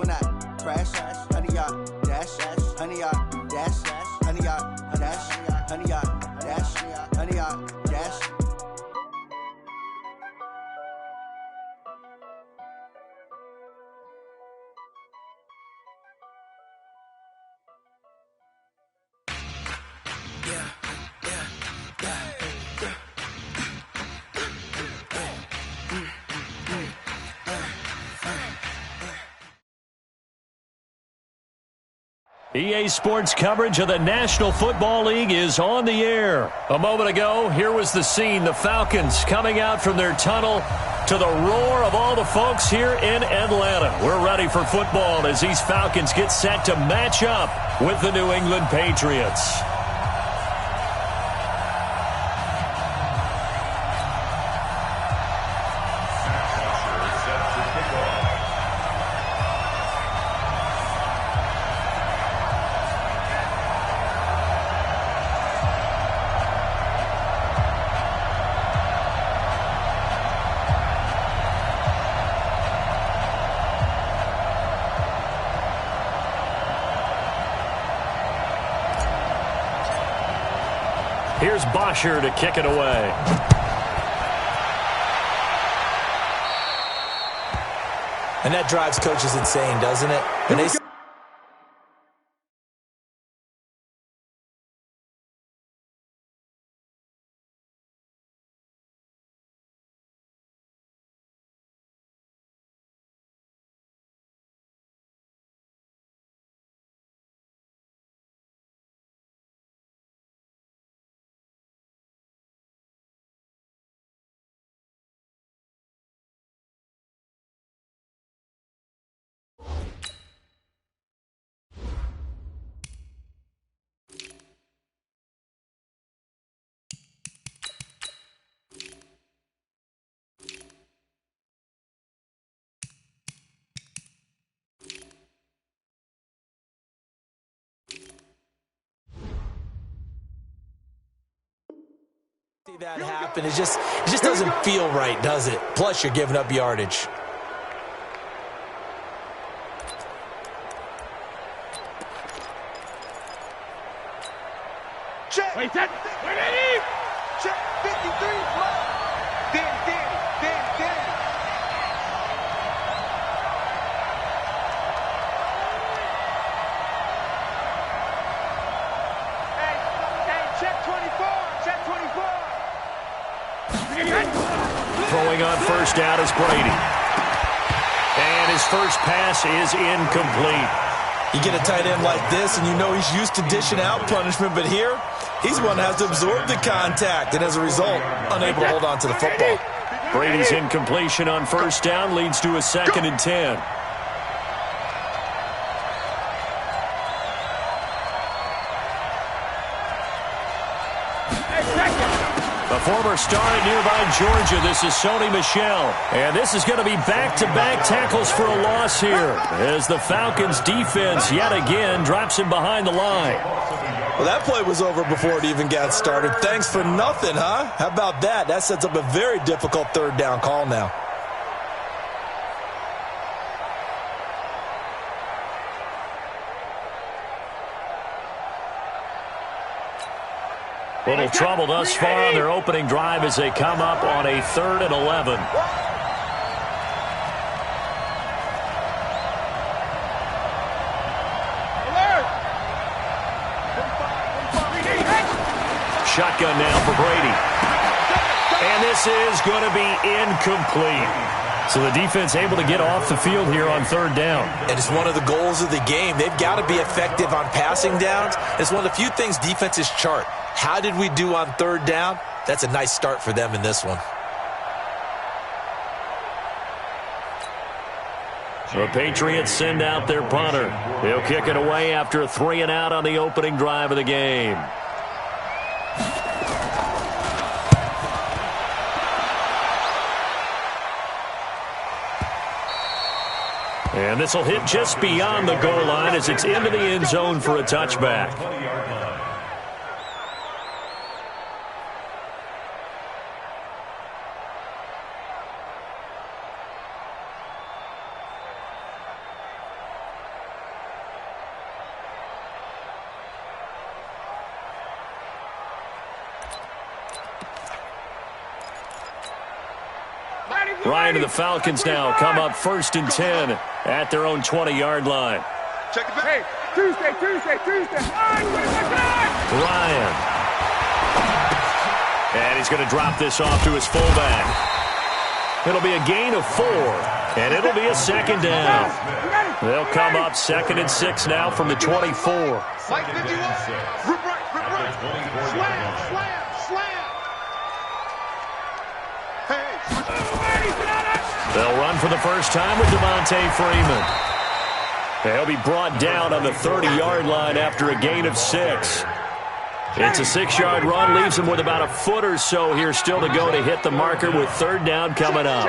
when I crash, honey yacht, dash, honey yacht, dash, honey yacht, dash, honey yacht, dash, honey yacht, dash. EA Sports coverage of the National Football League is on the air. A moment ago, here was the scene. The Falcons coming out from their tunnel to the roar of all the folks here in Atlanta. We're ready for football as these Falcons get set to match up with the New England Patriots. Here's Bosher to kick it away. And that drives coaches insane, doesn't it? And they see that happen. It just doesn't feel right, does it? Plus, you're giving up yardage. Check. Wait, that. Ready? Check. 53. Danny. Hey, check 24. Check 24. Throwing on first down is Brady. And his first pass is incomplete. You get a tight end like this, and you know he's used to dishing out punishment, but here, he's the one that has to absorb the contact, and as a result, unable to hold on to the football. Brady's incompletion on first down leads to a 2nd and 10. A former star at nearby Georgia, this is Sony Michel. And this is going to be back-to-back tackles for a loss here as the Falcons' defense yet again drops him behind the line. Well, that play was over before it even got started. Thanks for nothing, huh? How about that? That sets up a very difficult third down call now. Little trouble thus far on their opening drive as they come up on a 3rd and 11. Shotgun now for Brady. And this is going to be incomplete. So the defense able to get off the field here on 3rd down. And it's one of the goals of the game. They've got to be effective on passing downs. It's one of the few things defenses chart. How did we do on 3rd down? That's a nice start for them in this one. The Patriots send out their punter. He'll kick it away after a 3 and out on the opening drive of the game. And this will hit just beyond the goal line as it's into the end zone for a touchback. Ryan and the Falcons now come up 1st and 10 at their own 20-yard line. Check it back. Hey, Tuesday. Ryan. And he's going to drop this off to his fullback. It'll be a gain of 4, and it'll be a 2nd down. They'll come up 2nd and 6 now from the 24. Mike 51. Rip right. Slam. Hey. They'll run for the first time with Devontae Freeman. He'll be brought down on the 30-yard line after a gain of 6. It's a 6-yard run, leaves him with about a foot or so here still to go to hit the marker with 3rd down coming up.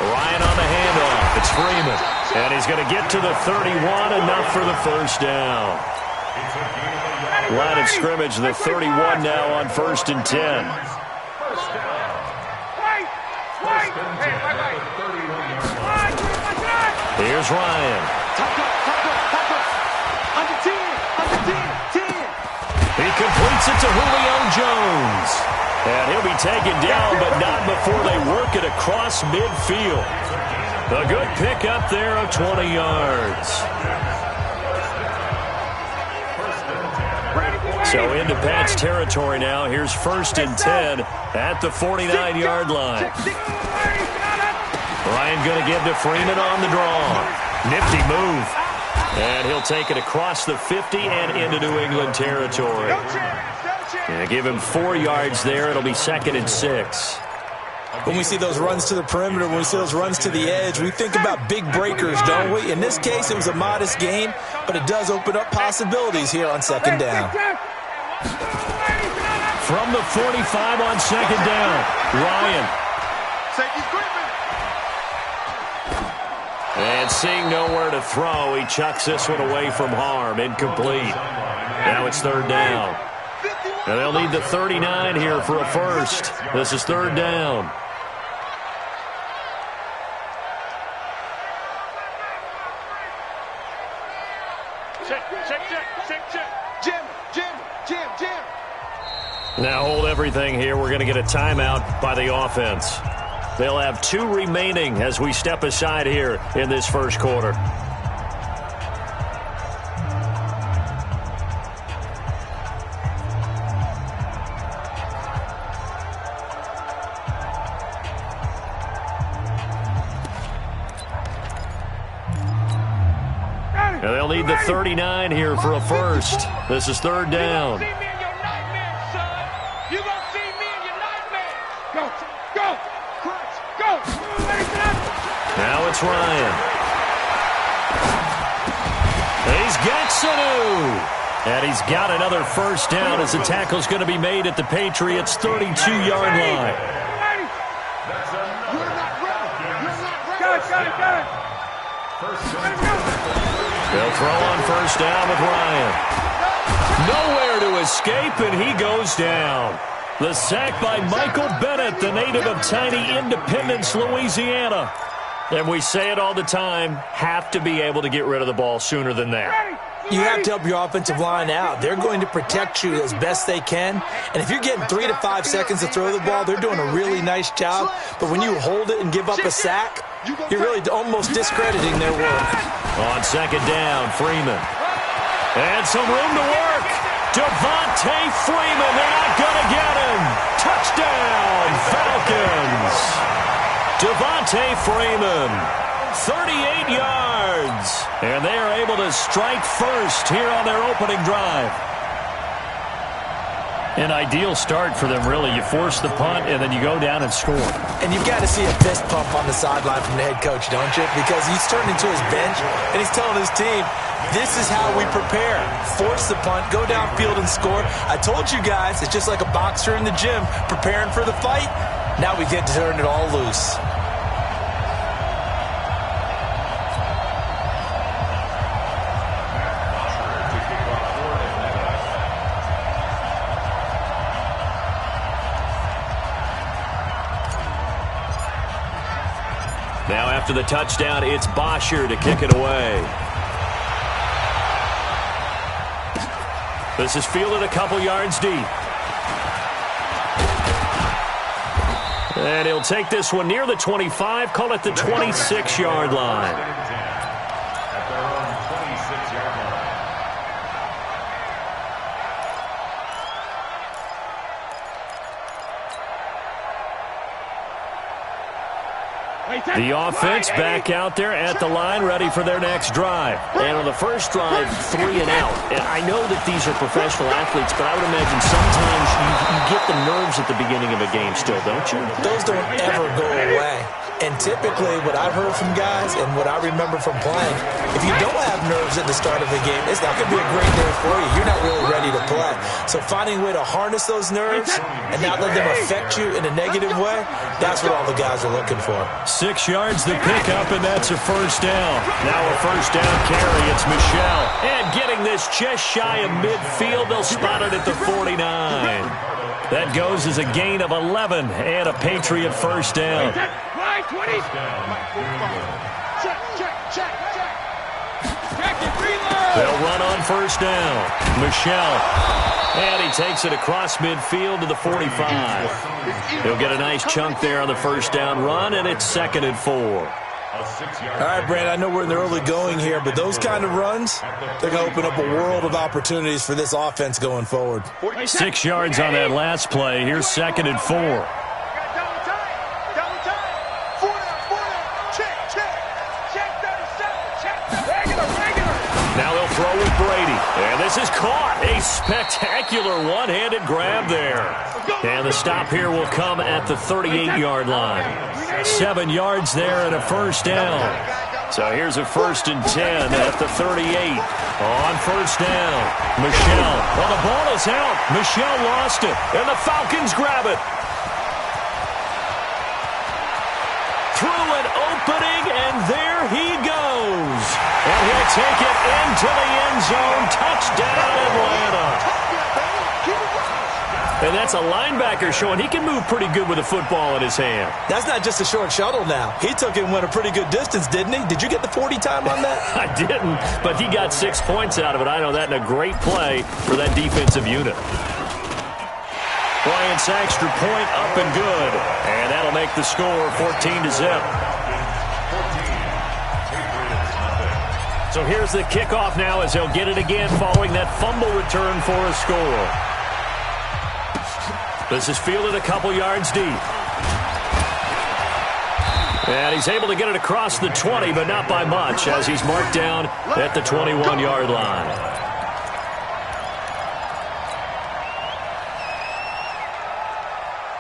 Ryan on the handoff. It's Freeman. And he's going to get to the 31, enough for the 1st down. Line of scrimmage, the 31 now on 1st and 10. Here's Ryan. He completes it to Julio Jones. And he'll be taken down, but not before they work it across midfield. A good pickup there of 20 yards. So into Pat's territory now. Here's 1st and 10 at the 49-yard line. Ryan going to give to Freeman on the draw. Nifty move. And he'll take it across the 50 and into New England territory. And give him 4 yards there. It'll be 2nd and 6. When we see those runs to the perimeter, when we see those runs to the edge, we think about big breakers, don't we? In this case, it was a modest gain, but it does open up possibilities here on 2nd down. From the 45 on 2nd down, Ryan. And seeing nowhere to throw, he chucks this one away from harm. Incomplete. Now it's 3rd down. And they'll need the 39 here for a first. This is 3rd down. Check. Jim. Now hold everything here. We're going to get a timeout by the offense. They'll have 2 remaining as we step aside here in this first quarter. And they'll need the 39 here for a first. This is 3rd down. Now it's Ryan. He's got Sanu. And he's got another first down as the tackle's going to be made at the Patriots' 32-yard line. They'll throw on first down with Ryan. Nowhere to escape, and he goes down. The sack by Michael Bennett, the native of tiny Independence, Louisiana. And we say it all the time, have to be able to get rid of the ball sooner than that. You have to help your offensive line out. They're going to protect you as best they can. And if you're getting 3 to 5 seconds to throw the ball, they're doing a really nice job. But when you hold it and give up a sack, you're really almost discrediting their work. On 2nd down, Freeman. And some room to work. Devontae Freeman, they're not going to get him. Touchdown, Falcons. Devontae Freeman, 38 yards. And they are able to strike first here on their opening drive. An ideal start for them, really. You force the punt, and then you go down and score. And you've got to see a fist pump on the sideline from the head coach, don't you? Because he's turned into his bench, and he's telling his team, this is how we prepare. Force the punt, go downfield and score. I told you guys, it's just like a boxer in the gym preparing for the fight. Now we get to turn it all loose. Now after the touchdown, it's Bosher to kick it away. This is fielded a couple yards deep. And he'll take this one near the 25, call it the 26-yard line. At their own 26-yard line. The offense back out there at the line, ready for their next drive. And on the first drive, 3 and out. And I know that these are professional athletes, but I would imagine sometimes you get the nerves at the beginning of a game still, don't you? Those don't ever go away. And typically, what I've heard from guys and what I remember from playing, if you don't have nerves at the start of a game, it's not going to be a great day for you. You're not really ready to play. So finding a way to harness those nerves and not let them affect you in a negative way, that's what all the guys are looking for. 6 yards the pickup, and that's a first down. Now a first down carry. It's Michelle. And getting this just shy of midfield. They'll spot it at the 49. That goes as a gain of 11 and a Patriot first down. Line 20. Check. They'll run on first down. Michelle. And he takes it across midfield to the 45. He'll get a nice chunk there on the first down run, and it's 2nd and 4. All right, Brandon, I know we're in the early going here, but those kind of runs, they're going to open up a world of opportunities for this offense going forward. 6 yards on that last play. Here's 2nd and 4. Double time. 4 down. Check 37. Regular. Now they'll throw with Brady. And this is caught. A spectacular one-handed grab there. And the stop here will come at the 38-yard line. 7 yards there and a first down. So here's a 1st and 10 at the 38. On first down, Michelle. Well, the ball is out. Michelle lost it, and the Falcons grab it. Through an opening, and there he goes. And he'll take it into the end zone. Touchdown, Atlanta. And that's a linebacker showing he can move pretty good with a football in his hand. That's not just a short shuttle now. He took it and went a pretty good distance, didn't he? Did you get the 40 time on that? I didn't, but he got 6 points out of it. I know that, and a great play for that defensive unit. Bryant's extra point up and good. And that'll make the score 14-0. So here's the kickoff now as they'll get it again following that fumble return for a score. This is fielded a couple yards deep. And he's able to get it across the 20, but not by much, as he's marked down at the 21-yard line.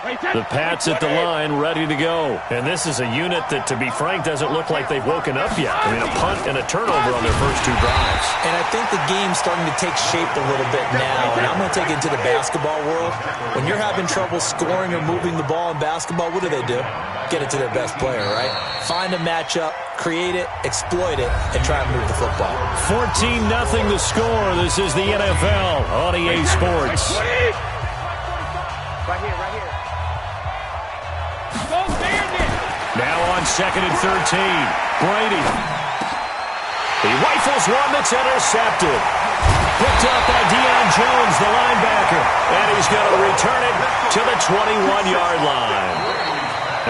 The Pats at the line, ready to go. And this is a unit that, to be frank, doesn't look like they've woken up yet. I mean, a punt and a turnover on their first 2 drives. And I think the game's starting to take shape a little bit now. And I'm going to take it to the basketball world. When you're having trouble scoring or moving the ball in basketball, what do? Get it to their best player, right? Find a matchup, create it, exploit it, and try and move the football. 14-0 the score. This is the NFL on EA Sports. Right here. Now on 2nd and 13, Brady. He rifles one that's intercepted. Picked up by Deion Jones, the linebacker. And he's going to return it to the 21-yard line.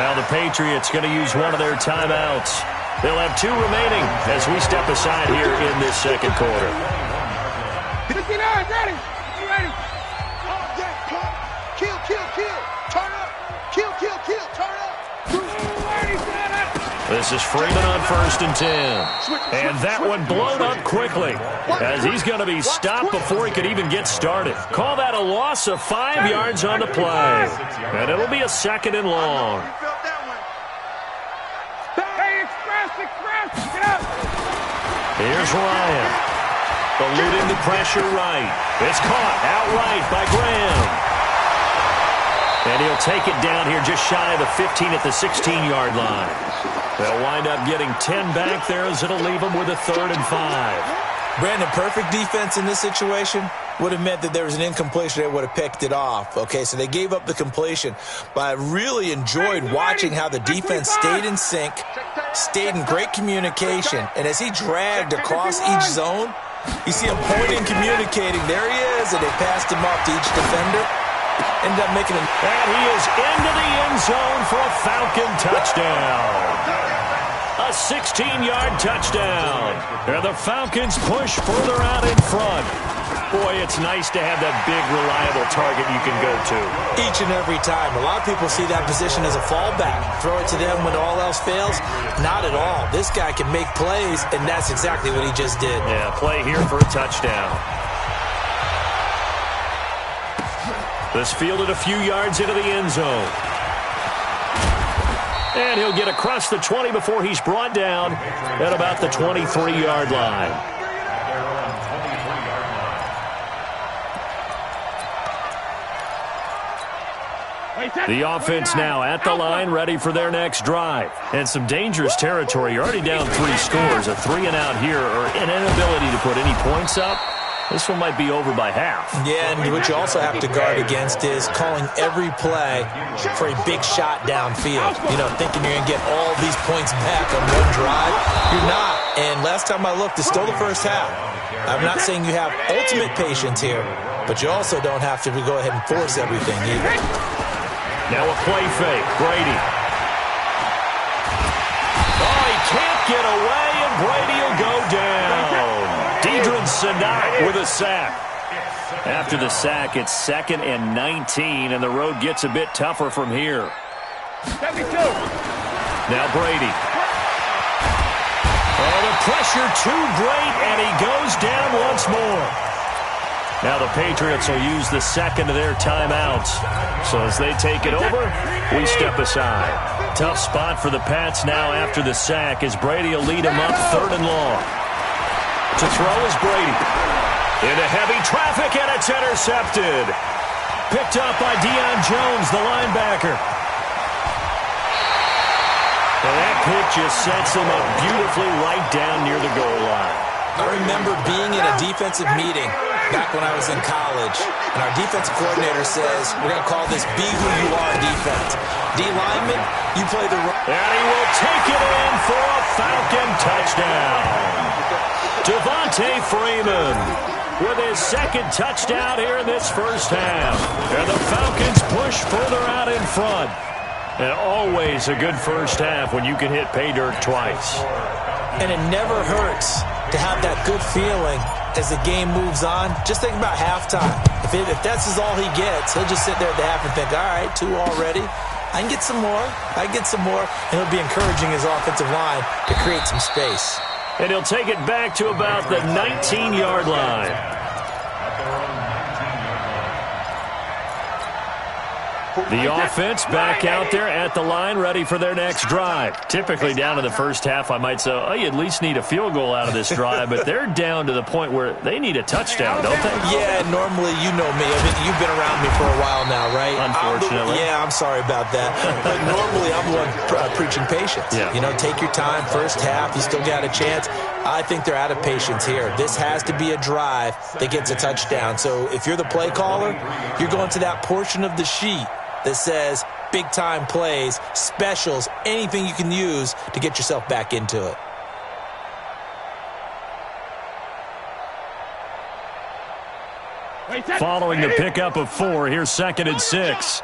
Now the Patriots going to use one of their timeouts. They'll have 2 remaining as we step aside here in this second quarter. 59, ready. Kill. Turn up. Kill. Turn up. This is Freeman on 1st and 10. And that one blown up quickly as he's going to be stopped before he could even get started. Call that a loss of 5 yards on the play. And it'll be a 2nd and long. Hey, express. Get up. Here's Ryan. Eluding the pressure right. It's caught outright by Graham. And he'll take it down here just shy of the 15 at the 16-yard line. They'll wind up getting 10 back there as it'll leave them with a 3rd and 5. Brandon, perfect defense in this situation would have meant that there was an incompletion that would have picked it off. Okay, so they gave up the completion. But I really enjoyed watching how the defense stayed in sync, stayed in great communication. And as he dragged across each zone, you see him pointing, communicating. There he is, and they passed him off to each defender. Ended up making him. And he is into the end zone for a Falcon touchdown. A 16-yard touchdown. And the Falcons push further out in front. Boy, it's nice to have that big, reliable target you can go to. Each and every time. A lot of people see that position as a fallback. Throw it to them when all else fails. Not at all. This guy can make plays, and that's exactly what he just did. Yeah, play here for a touchdown. This fielded a few yards into the end zone. And he'll get across the 20 before he's brought down at about the 23-yard line. The offense now at the line, ready for their next drive. And some dangerous territory. You're already down 3 scores. A 3-and-out here, or an inability to put any points up. This one might be over by half. Yeah, and what you also have to guard against is calling every play for a big shot downfield. You know, thinking you're going to get all these points back on one drive. You're not. And last time I looked, it's still the first half. I'm not saying you have ultimate patience here, but you also don't have to go ahead and force everything either. Now a play fake. Brady. Oh, he can't get away, and Brady will go down. Deidrin Senat with a sack. After the sack, it's 2nd and 19, and the road gets a bit tougher from here. Now Brady. Oh, the pressure too great, and he goes down once more. Now the Patriots will use the second of their timeouts. So as they take it over, we step aside. Tough spot for the Pats now after the sack as Brady will lead him up 3rd and long. To throw is Brady. Into heavy traffic, and it's intercepted. Picked up by Deion Jones, the linebacker. And that pitch just sets him up beautifully right down near the goal line. I remember being in a defensive meeting back when I was in college, and our defensive coordinator says, we're going to call this Be Who You Are defense. D lineman, you play the role. And he will take it in for a Falcon touchdown. Devontae Freeman with his 2nd touchdown here in this first half. And the Falcons push further out in front. And always a good first half when you can hit pay dirt twice. And it never hurts to have that good feeling as the game moves on. Just think about halftime. If that's all he gets, he'll just sit there at the half and think, all right, 2 already. I can get some more. I can get some more. And he'll be encouraging his offensive line to create some space. And he'll take it back to about the 19-yard line. The offense back out there at the line, ready for their next drive. Typically down in the first half, I might say, oh, you at least need a field goal out of this drive, but they're down to the point where they need a touchdown, don't they? Yeah, normally, you know me. I mean, you've been around me for a while now, right? Unfortunately. I'm sorry about that. But normally, I'm the one preaching patience. Yeah. You know, take your time, first half, you still got a chance. I think they're out of patience here. This has to be a drive that gets a touchdown. So if you're the play caller, you're going to that portion of the sheet that says big-time plays, specials, anything you can use to get yourself back into it. Following the pickup of 4, here's 2nd and 6.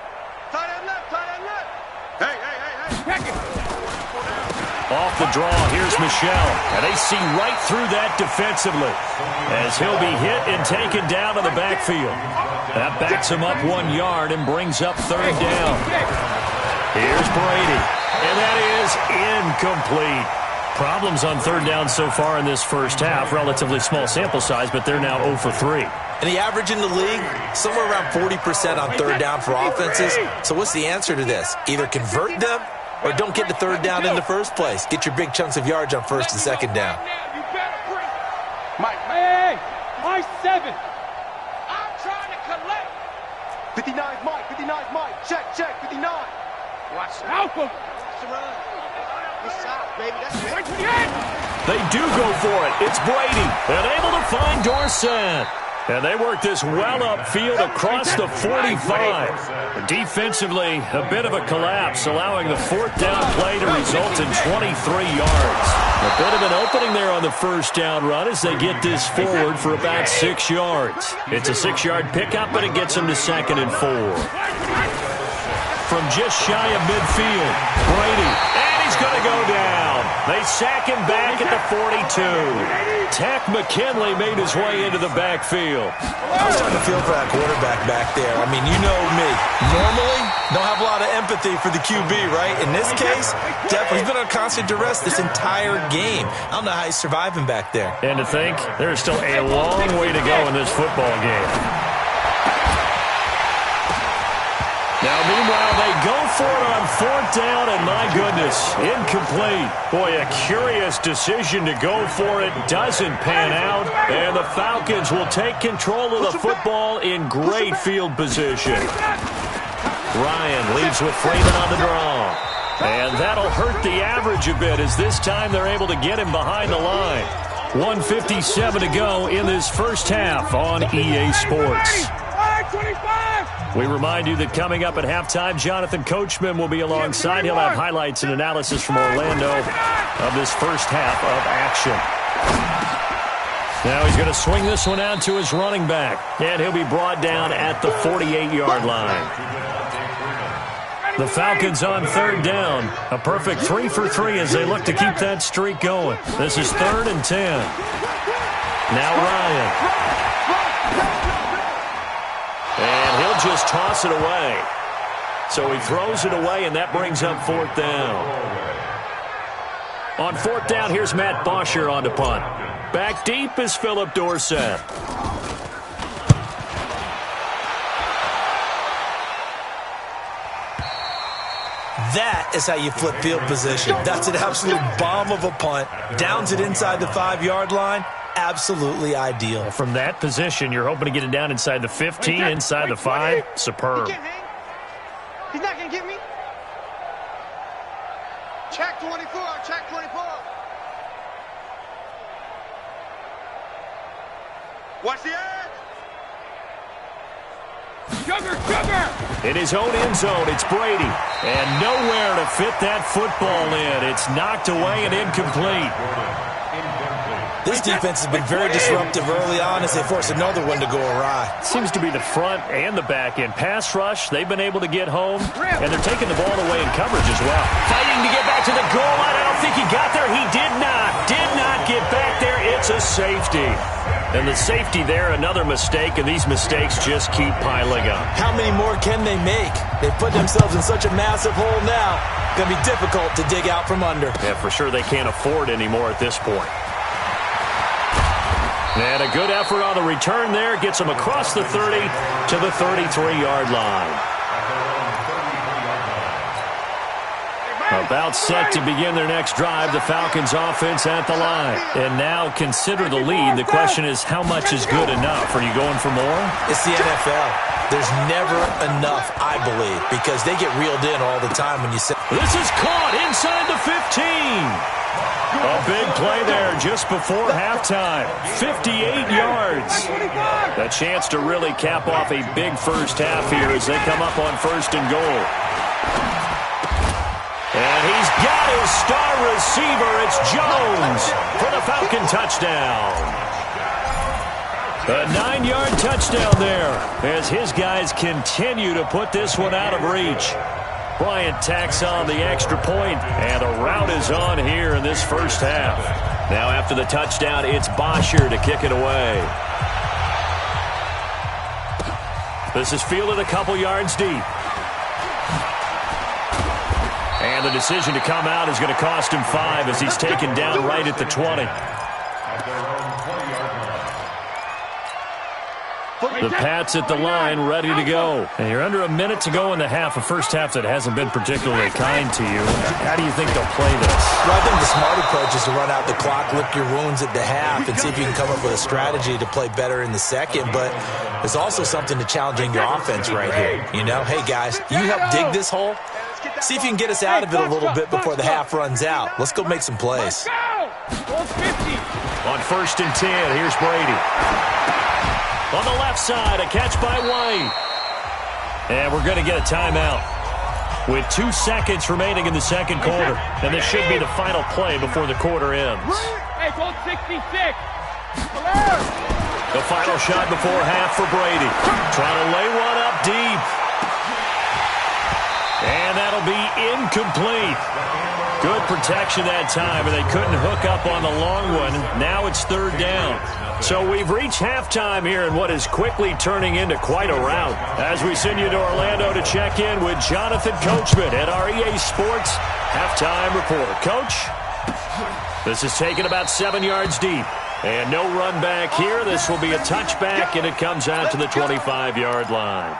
Off the draw, here's Michel. And they see right through that defensively as he'll be hit and taken down to the backfield. That backs him up 1 yard and brings up 3rd down. Here's Brady. And that is incomplete. Problems on 3rd down so far in this first half. Relatively small sample size, but they're now 0 for 3. And the average in the league, somewhere around 40% on 3rd down for offenses. So what's the answer to this? Either convert them or don't get the 3rd down in the first place. Get your big chunks of yards on 1st and 2nd down. Mike. Hey, my 7. I'm trying to collect. 59's Mike. 59's Mike. Check. 59. Watch out. They do go for it. It's Brady. And able to find Dorsett. And they work this well upfield across the 45. Defensively, a bit of a collapse, allowing the 4th down play to result in 23 yards. A bit of an opening there on the 1st down run as they get this forward for about 6 yards. It's a 6-yard pickup, but it gets them to 2nd and 4. from just shy of midfield. Brady, and he's going to go down. They sack him back at the 42. Tech McKinley made his way into the backfield. I was trying to feel for that quarterback back there. I mean, you know me. Normally, don't have a lot of empathy for the QB, right? In this case, definitely he's been on constant duress this entire game. I don't know how he's surviving back there. And to think, there's still a long way to go in this football game. Now, meanwhile, they go for it on 4th down, and my goodness, incomplete. Boy, a curious decision to go for it. Doesn't pan out, and the Falcons will take control of the football in great field position. Ryan leads with Freeman on the draw. And that'll hurt the average a bit as this time they're able to get him behind the line. 1:57 to go in this first half on EA Sports. We remind you that coming up at halftime, Jonathan Coachman will be alongside. He'll have highlights and analysis from Orlando of this first half of action. Now he's going to swing this one out to his running back, and he'll be brought down at the 48-yard line. The Falcons on 3rd down. A perfect 3 for 3 as they look to keep that streak going. This is 3rd and 10. Now Ryan. And he'll just toss it away. So he throws it away, and that brings up 4th down. On 4th down, here's Matt Bosher on the punt. Back deep is Philip Dorsett. That is how you flip field position. That's an absolute bomb of a punt. Downs it inside the 5-yard line. Absolutely ideal. From that position, you're hoping to get it down inside the 15, inside the 5. Superb. He's not going to get me. Check 24, check 24. Watch the edge. Sugar. In his own end zone, it's Brady. And nowhere to fit that football in. It's knocked away and incomplete. This defense has been very disruptive early on as they force another one to go awry. Seems to be the front and the back end. Pass rush, they've been able to get home, and they're taking the ball away in coverage as well. Fighting to get back to the goal line. I don't think he got there. He did not get back there. It's a safety. And the safety there, another mistake, and these mistakes just keep piling up. How many more can they make? They've put themselves in such a massive hole now. Going to be difficult to dig out from under. Yeah, for sure they can't afford anymore at this point. And a good effort on the return there. Gets them across the 30 to the 33-yard line. About set to begin their next drive. The Falcons offense at the line. And now consider the lead. The question is, how much is good enough? Are you going for more? It's the NFL. There's never enough, I believe, because they get reeled in all the time when you say. This is caught inside the 15. A big play there just before halftime. 58 yards. A chance to really cap off a big first half here as they come up on 1st and goal. And he's got his star receiver. It's Jones for the Falcon touchdown. A 9-yard touchdown there as his guys continue to put this one out of reach. Bryant tacks on the extra point, and the route is on here in this first half. Now after the touchdown, it's Bosher to kick it away. This is fielded a couple yards deep. And the decision to come out is going to cost him 5 as he's taken down right at the 20. The Pats at the line, ready to go. And you're under a minute to go in the half, a first half that hasn't been particularly kind to you. How do you think they'll play this? Well, I think the smart approach is to run out the clock, lick your wounds at the half, and see if you can come up with a strategy to play better in the second. But there's also something to challenging your offense right here. You know, hey, guys, you help dig this hole. See if you can get us out of it a little bit before the half runs out. Let's go make some plays. On 1st and 10, here's Brady. On the left side, a catch by White. And we're going to get a timeout with 2 seconds remaining in the second quarter. And this should be the final play before the quarter ends. Hey, goal 66. The final shot before half for Brady. Trying to lay one up deep. And that'll be incomplete. Good protection that time, and they couldn't hook up on the long one. Now it's third down. So we've reached halftime here in what is quickly turning into quite a rout. As we send you to Orlando to check in with Jonathan Coachman at our EA Sports Halftime Report. Coach, this is taken about 7 yards deep. And no run back here. This will be a touchback, and it comes out to the 25-yard line.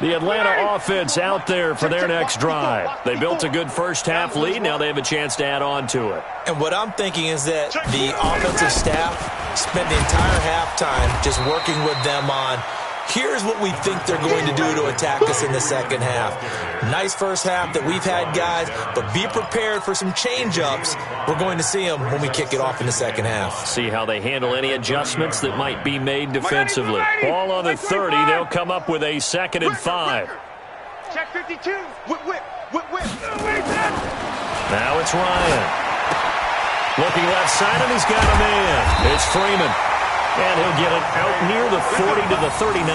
The Atlanta offense out there for their next drive. They built a good first-half lead. Now they have a chance to add on to it. And what I'm thinking is that the offensive staff spent the entire halftime just working with them on, here's what we think they're going to do to attack us in the second half. Nice first half that we've had, guys, but be prepared for some change-ups. We're going to see them when we kick it off in the second half. See how they handle any adjustments that might be made defensively. Ball on the 30. They'll come up with a 2nd and 5. Check 52. Whip. Now it's Ryan. Looking left side, and he's got a man. It's Freeman. And he'll get it out near the 40 to the 39.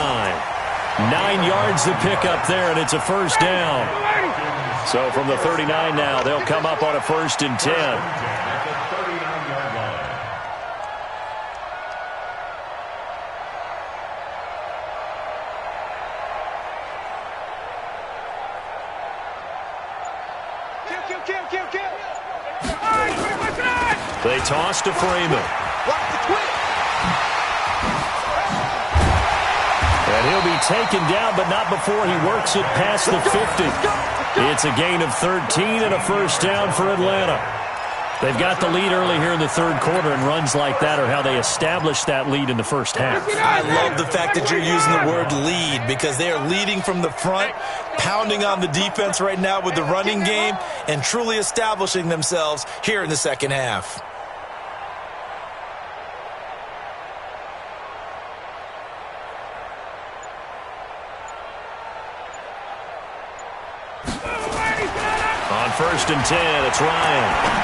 9 yards to pick up there, and it's a first down. So from the 39 now, they'll come up on a 1st and 10. At the 39-yard line. Kill. They toss to Freeman. Watch the twist. And he'll be taken down, but not before he works it past the 50. It's a gain of 13 and a first down for Atlanta. They've got the lead early here in the third quarter, and runs like that are how they establish that lead in the first half. I love the fact that you're using the word lead, because they are leading from the front, pounding on the defense right now with the running game, and truly establishing themselves here in the second half. On 1st and 10, it's Ryan.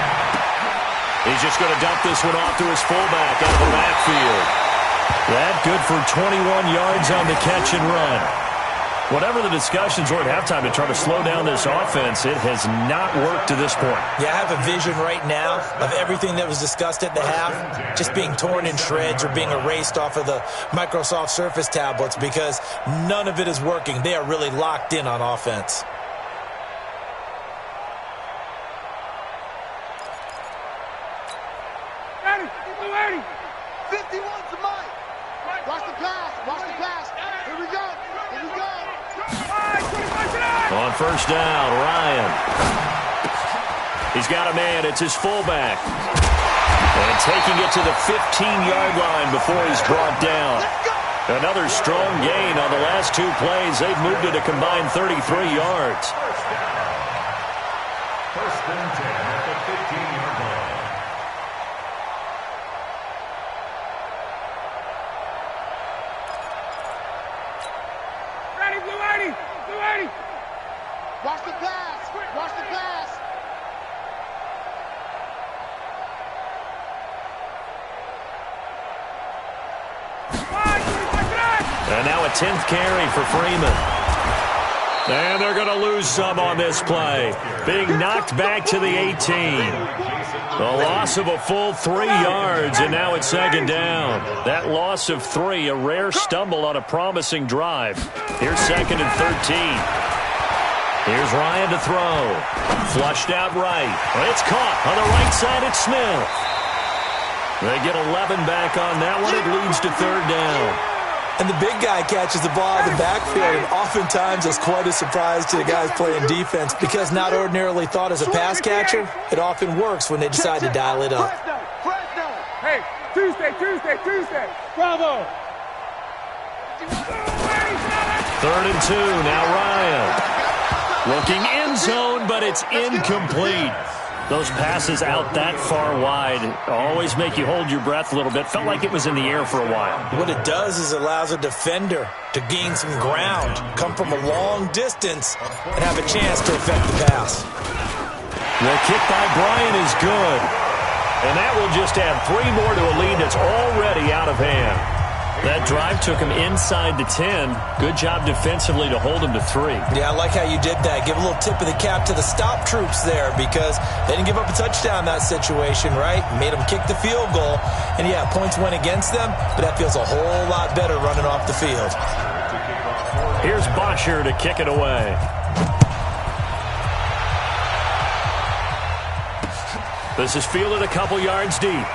He's just going to dump this one off to his fullback out of the backfield. That good for 21 yards on the catch and run. Whatever the discussions were at halftime to try to slow down this offense, it has not worked to this point. Yeah, I have a vision right now of everything that was discussed at the half just being torn in shreds or being erased off of the Microsoft Surface tablets, because none of it is working. They are really locked in on offense. On first down, Ryan. He's got a man. It's his fullback. And taking it to the 15-yard line before he's brought down. Another strong gain on the last 2 plays. They've moved it a combined 33 yards. First and 10 at the 15-yard line. Blue 80. Watch the pass. And now a 10th carry for Freeman. And they're going to lose some on this play. Being knocked back to the 18. The loss of a full 3 yards, and now it's 2nd down. That loss of 3, a rare stumble on a promising drive. Here's 2nd and 13. Here's Ryan to throw. Flushed out right. It's caught on the right side. It's Smith. They get 11 back on that one. It leads to 3rd down. And the big guy catches the ball in the backfield, and oftentimes it's quite a surprise to the guys playing defense, because not ordinarily thought as a pass catcher, it often works when they decide to dial it up. Hey, Tuesday. Bravo. 3rd and 2. Now Ryan. Looking end zone, but it's incomplete. Those passes out that far wide always make you hold your breath a little bit. Felt like it was in the air for a while. What it does is it allows a defender to gain some ground, come from a long distance, and have a chance to affect the pass. The kick by Bryant is good. And that will just add 3 more to a lead that's already out of hand. That drive took him inside the 10. Good job defensively to hold him to 3. Yeah, I like how you did that. Give a little tip of the cap to the stop troops there because they didn't give up a touchdown in that situation, right? Made them kick the field goal. And, yeah, points went against them, but that feels a whole lot better running off the field. Here's Bosher to kick it away. This is fielded a couple yards deep.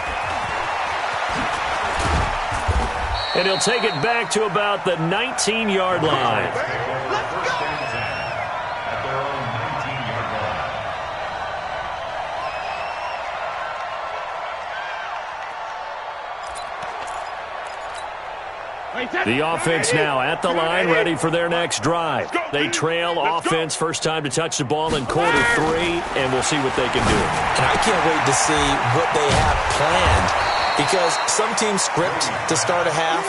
And he'll take it back to about the 19-yard line. The offense now at the line, ready for their next drive. They trail offense, first time to touch the ball in quarter 3, and we'll see what they can do. And I can't wait to see what they have planned because some teams script to start a half.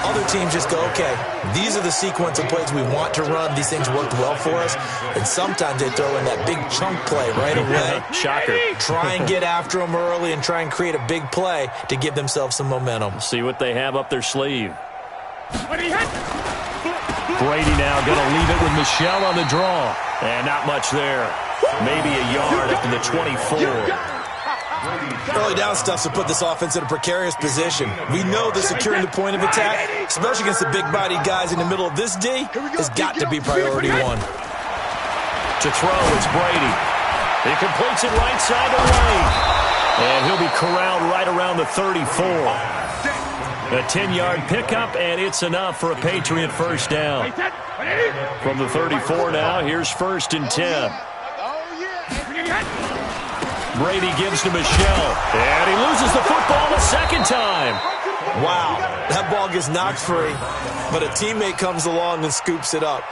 Other teams just go, okay, these are the sequence of plays we want to run. These things worked well for us. And sometimes they throw in that big chunk play right away. Shocker. Try and get after them early and try and create a big play to give themselves some momentum. See what they have up their sleeve. Brady now going to leave it with Michelle on the draw. And not much there. Maybe a yard up to the 24. Early down stuff to put this offense in a precarious position. We know that securing the point of attack, especially against the big-bodied guys in the middle of this D, has got to be priority 1. To throw, it's Brady. He completes it right side to Lane. And he'll be corralled right around the 34. A 10-yard pickup, and it's enough for a Patriot first down. From the 34 now, here's 1st and 10. Brady gives to Michelle, and he loses the football a second time. Wow, that ball gets knocked free, but a teammate comes along and scoops it up.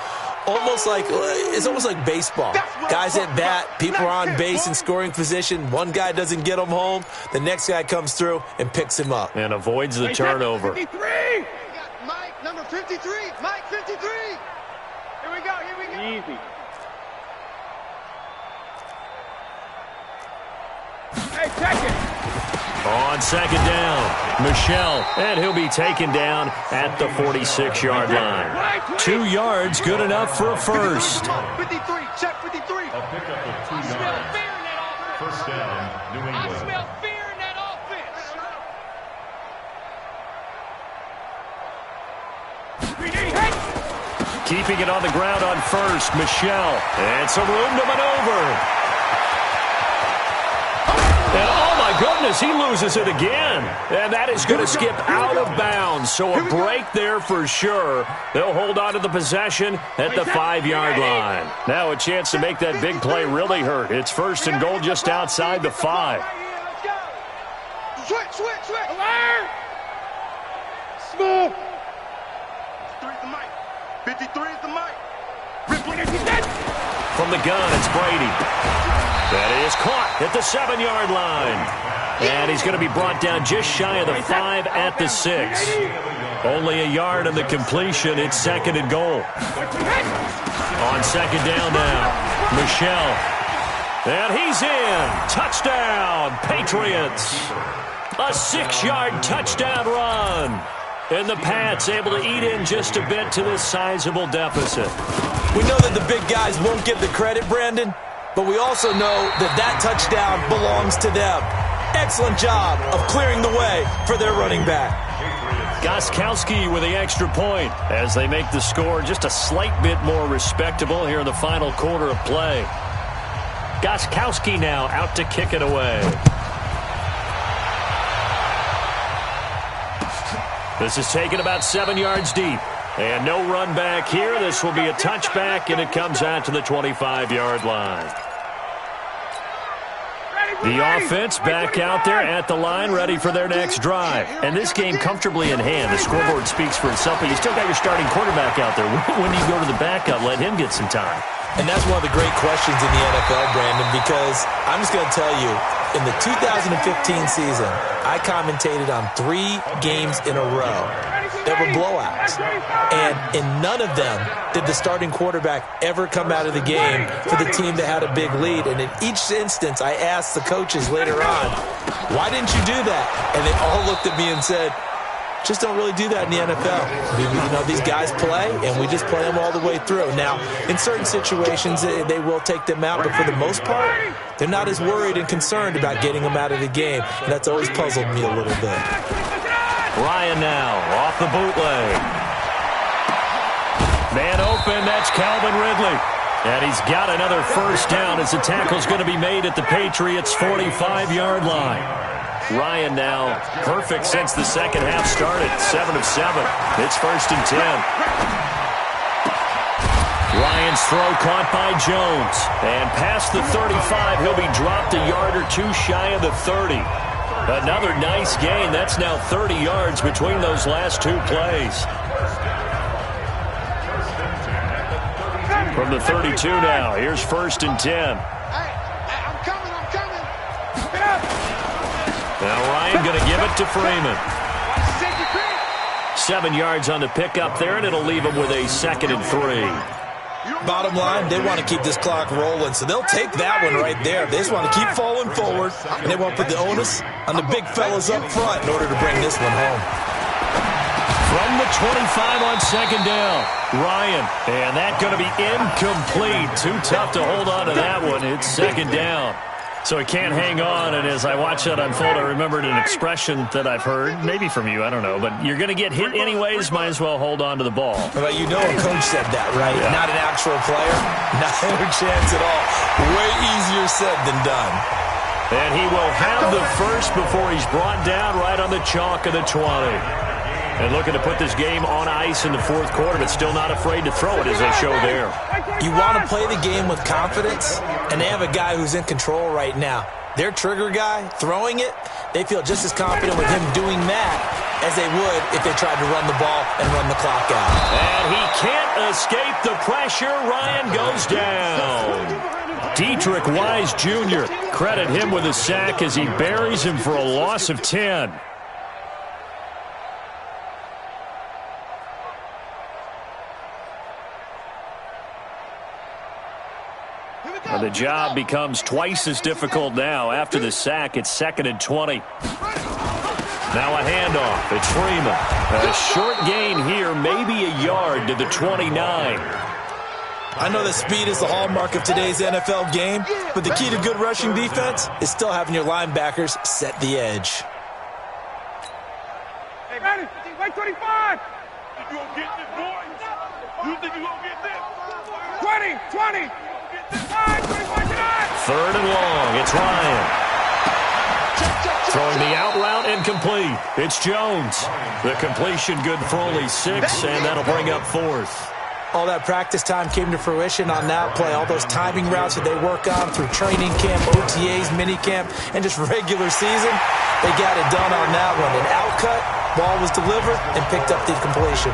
It's almost like baseball. Guys at bat, people are on base in scoring position. One guy doesn't get him home. The next guy comes through and picks him up. And avoids the turnover. 53. Mike, number 53. Mike, 53. Here we go. Easy. Hey, check it. On second down, Michelle, and he'll be taken down at the 46-yard line. 2 yards, good enough for a first. 53, check 53. A pickup of 2 yards. First down, New England. I smell fear in that offense. Keeping it on the ground on first, Michelle, and some room to maneuver. And oh my goodness, he loses it again. And that is going to skip out of bounds. So a break there for sure. They'll hold on to the possession at the 5-yard line. Now a chance to make that big play really hurt. It's 1st and goal just outside the 5. Switch. Alert! Smooth. 53 is the mic. 53 is the mic. From the gun, it's Brady. That is caught at the 7-yard line. And he's going to be brought down just shy of the 5 at the 6. Only a yard on the completion. It's 2nd and goal. On second down now, Michelle. And he's in. Touchdown, Patriots. A 6-yard touchdown run. And the Pats able to eat in just a bit to this sizable deficit. We know that the big guys won't get the credit, Brandon, but we also know that that touchdown belongs to them. Excellent job of clearing the way for their running back. Gostkowski with the extra point as they make the score just a slight bit more respectable here in the final quarter of play. Gostkowski now out to kick it away. This is taken about 7 yards deep. And no run back here. This will be a touchback, and it comes out to the 25-yard line. The offense back out there at the line, ready for their next drive. And this game comfortably in hand. The scoreboard speaks for itself, but you still got your starting quarterback out there. When do you go to the backup? Let him get some time. And that's one of the great questions in the NFL, Brandon, because I'm just going to tell you, in the 2015 season, I commentated on 3 games in a row that were blowouts. And in none of them did the starting quarterback ever come out of the game for the team that had a big lead. And in each instance, I asked the coaches later on, Why didn't you do that? And they all looked at me and said, just don't really do that in the NFL. These guys play, and we just play them all the way through. Now, in certain situations, they will take them out, but for the most part, they're not as worried and concerned about getting them out of the game. And that's always puzzled me a little bit. Ryan now off the bootleg. Man open, that's Calvin Ridley. And he's got another first down as the tackle's going to be made at the Patriots' 45-yard line. Ryan now perfect since the second half started, 7 of 7. It's 1st and 10. Ryan's throw caught by Jones. And past the 35, he'll be dropped a yard or two shy of the 30. Another nice gain. That's now 30 yards between those last two plays. From the 32 now, here's 1st and 10. Now Ryan going to give it to Freeman. 7 yards on the pickup there, and it'll leave him with a 2nd and 3. Bottom line, they want to keep this clock rolling, so they'll take that one right there. They just want to keep falling forward, and they want to put the onus on the big fellas up front in order to bring this one home. From the 25 on 2nd down, Ryan. And that's going to be incomplete. Too tough to hold on to that one. It's 2nd down. So he can't hang on, and as I watch that unfold, I remembered an expression that I've heard, maybe from you, I don't know, but you're going to get hit anyways, might as well hold on to the ball. Well, a coach said that, right? Yeah. Not an actual player. No chance at all. Way easier said than done. And he will have the first before he's brought down right on the chalk of the 20. And looking to put this game on ice in the 4th quarter, but still not afraid to throw it as they show there. You want to play the game with confidence, and they have a guy who's in control right now. Their trigger guy, throwing it, they feel just as confident with him doing that as they would if they tried to run the ball and run the clock out. And he can't escape the pressure. Ryan goes down. Dietrich Wise Jr., credit him with a sack as he buries him for a loss of 10. And the job becomes twice as difficult now. After the sack, it's 2nd and 20. Now a handoff. It's Freeman. A short gain here, maybe a yard to the 29. I know that speed is the hallmark of today's NFL game, but the key to good rushing defense is still having your linebackers set the edge. Hey, man, wait 25. You gonna get this, boy? You think you gonna get this? 20. 3rd and long. It's Ryan. Throwing the out route incomplete. It's Jones. The completion good for only 6, and that'll bring up 4th. All that practice time came to fruition on that play. All those timing routes that they work on through training camp, OTAs, minicamp, and just regular season, they got it done on that one. An outcut, ball was delivered, and picked up the completion.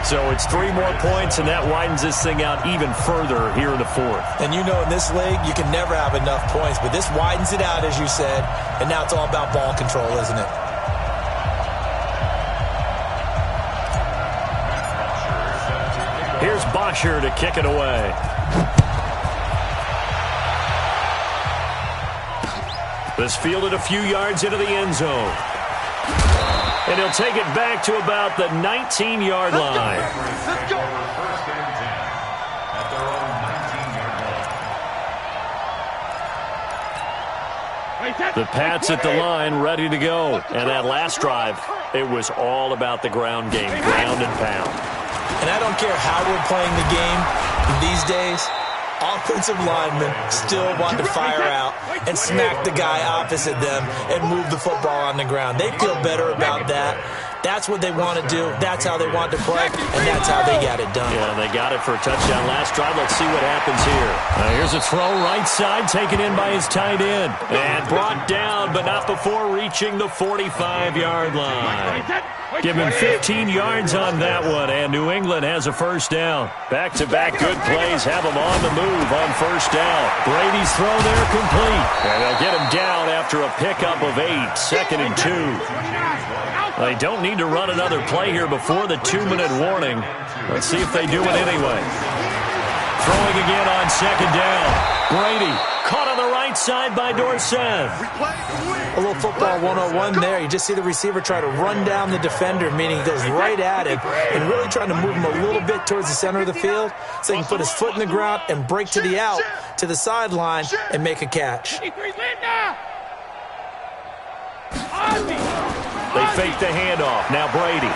So it's 3 more points, and that widens this thing out even further here in the 4th. And you know in this league, you can never have enough points, but this widens it out, as you said, and now it's all about ball control, isn't it? Here's Bosher to kick it away. This fielded a few yards into the end zone. And he'll take it back to about the 19-yard line. Let's go. First and 10 at their own 19-yard line. The Pats at the line, ready to go. And that last drive, it was all about the ground game, ground and pound. And I don't care how we're playing the game these days, offensive linemen still want to fire out and smack the guy opposite them and move the football on the ground. They feel better about that. That's what they want to do. That's how they want to play, and that's how they got it done. Yeah, they got it for a touchdown last drive. Let's see what happens here. Here's a throw right side, taken in by his tight end. And brought down, but not before reaching the 45-yard line. Give him 15 yards on that one, and New England has a first down. Back-to-back good plays have them on the move on first down. Brady's throw there complete. And they'll get him down after a pickup of 8, 2nd and 2. They don't need to run another play here before the 2-minute warning. Let's see if they do it anyway. Throwing again on second down. Brady caught on the right side by Dorsett. A little football 101 there. You just see the receiver try to run down the defender, meaning he goes right at him and really trying to move him a little bit towards the center of the field so he can put his foot in the ground and break to the out, to the sideline, and make a catch. They fake the handoff. Now Brady.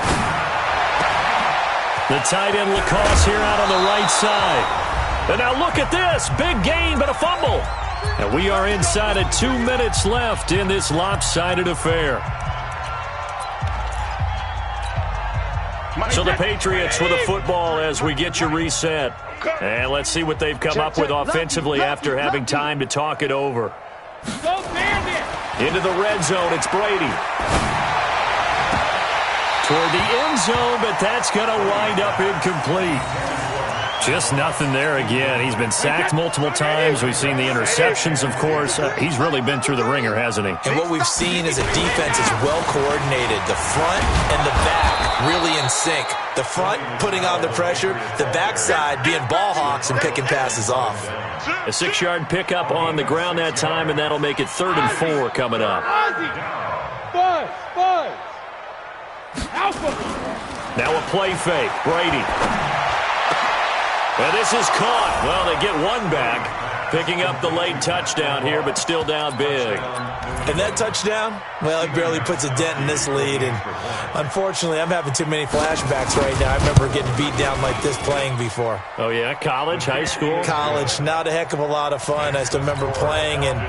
The tight end Lacoste here out on the right side. And now look at this. Big gain, but a fumble. And we are inside of 2 minutes left in this lopsided affair. So the Patriots with a football as we get you reset. And let's see what they've come up with offensively after having time to talk it over. Into the red zone, it's Brady. Toward the end zone, but that's going to wind up incomplete. Just nothing there again. He's been sacked multiple times. We've seen the interceptions, of course. He's really been through the ringer, hasn't he? And what we've seen is a defense is well coordinated. The front and the back really in sync. The front putting on the pressure, the backside being ball hawks and picking passes off. A 6-yard pickup on the ground that time, and that'll make it 3rd and 4 coming up. Now a play fake. Brady. And this is caught. Well, they get one back, picking up the late touchdown here, but still down big. And that touchdown, well, it barely puts a dent in this lead. And unfortunately, I'm having too many flashbacks right now. I remember getting beat down like this playing before. Oh, yeah? College, high school? College. Not a heck of a lot of fun. I still remember playing and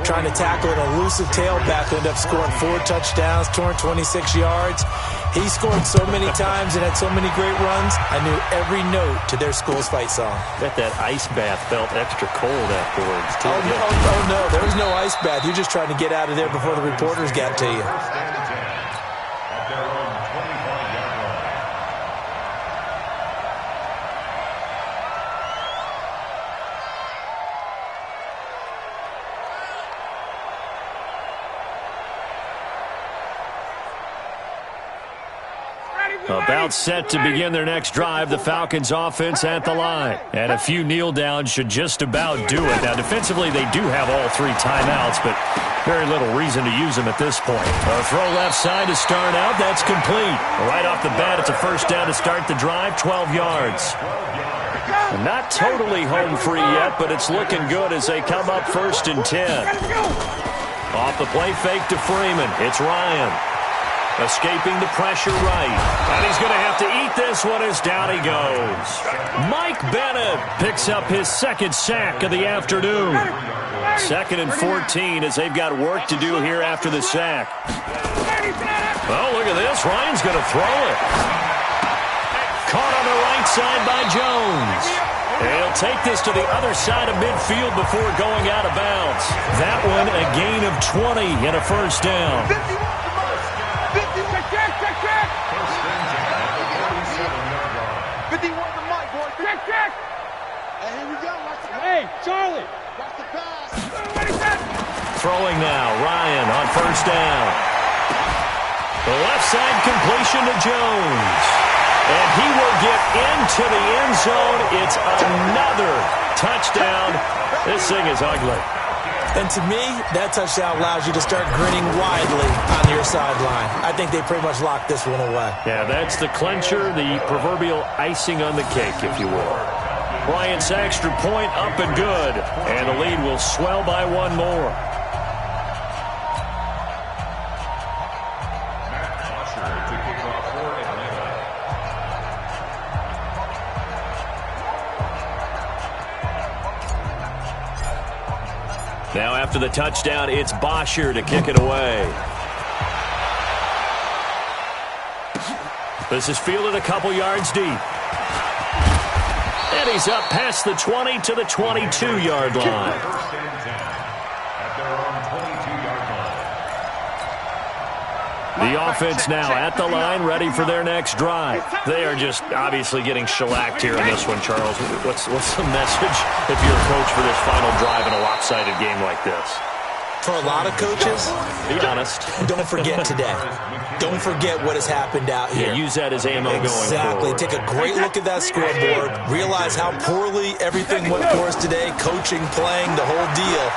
trying to tackle an elusive tailback who ended up scoring 4 touchdowns, 226 yards. He scored so many times and had so many great runs, I knew every note to their school's fight song. Bet that ice bath felt extra cold afterwards, too. Oh, no. There was no ice bath. You're just trying to get out of there before the reporters got to you. About set to begin their next drive, the Falcons offense at the line. And a few kneel downs should just about do it. Now, defensively, they do have all 3 timeouts, but very little reason to use them at this point. A throw left side to start out. That's complete. Right off the bat, it's a first down to start the drive, 12 yards. Not totally home free yet, but it's looking good as they come up 1st and 10. Off the play fake to Freeman. It's Ryan. Escaping the pressure right. And he's going to have to eat this one as down he goes. Mike Bennett picks up his 2nd sack of the afternoon. 2nd and 14 as they've got work to do here after the sack. Oh, look at this. Ryan's going to throw it. Caught on the right side by Jones. He'll take this to the other side of midfield before going out of bounds. That one a gain of 20 and a first down. Hey, Charlie! Watch the pass! Throwing now, Ryan on first down. The left side completion to Jones. And he will get into the end zone. It's another touchdown. This thing is ugly. And to me, that touchdown allows you to start grinning widely on your sideline. I think they pretty much locked this one away. Yeah, that's the clincher, the proverbial icing on the cake, if you will. Bryant's extra point up and good. And the lead will swell by 1 more. Now after the touchdown, it's Bosher to kick it away. This is fielded a couple yards deep. And he's up past the 20 to the 22-yard line. The offense now at the line, ready for their next drive. They are just obviously getting shellacked here in this one, Charles. What's the message if you're a coach for this final drive in a lopsided game like this? For a lot of coaches, be honest. Don't forget today. Don't forget what has happened out here. Yeah, use that as ammo going forward. Exactly. Take a great look at that scoreboard. Realize how poorly everything went for us today. Coaching, playing, the whole deal.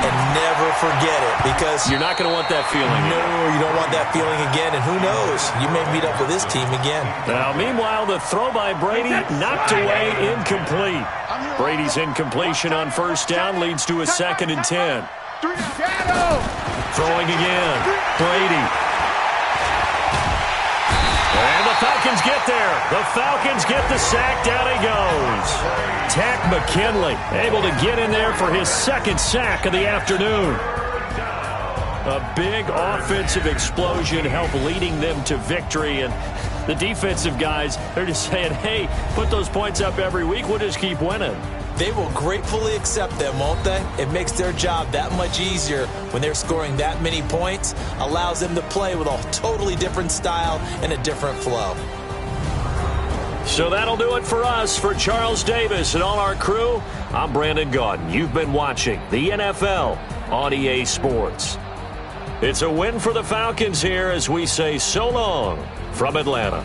And never forget it, because you're not going to want that feeling. No, you don't want that feeling again. And who knows? You may meet up with this team again. Now, meanwhile, the throw by Brady knocked away, incomplete. Brady's incompletion on first down leads to a 2nd and 10. Throwing again. Brady. And the Falcons get there. The Falcons get the sack. Down he goes. Tack McKinley able to get in there for his 2nd sack of the afternoon. A big offensive explosion helped leading them to victory. And the defensive guys, they're just saying, hey, put those points up every week. We'll just keep winning. They will gratefully accept them, won't they? It makes their job that much easier when they're scoring that many points. Allows them to play with a totally different style and a different flow. So that'll do it for us. For Charles Davis and all our crew, I'm Brandon Gaudin. You've been watching the NFL on EA Sports. It's a win for the Falcons here as we say so long from Atlanta.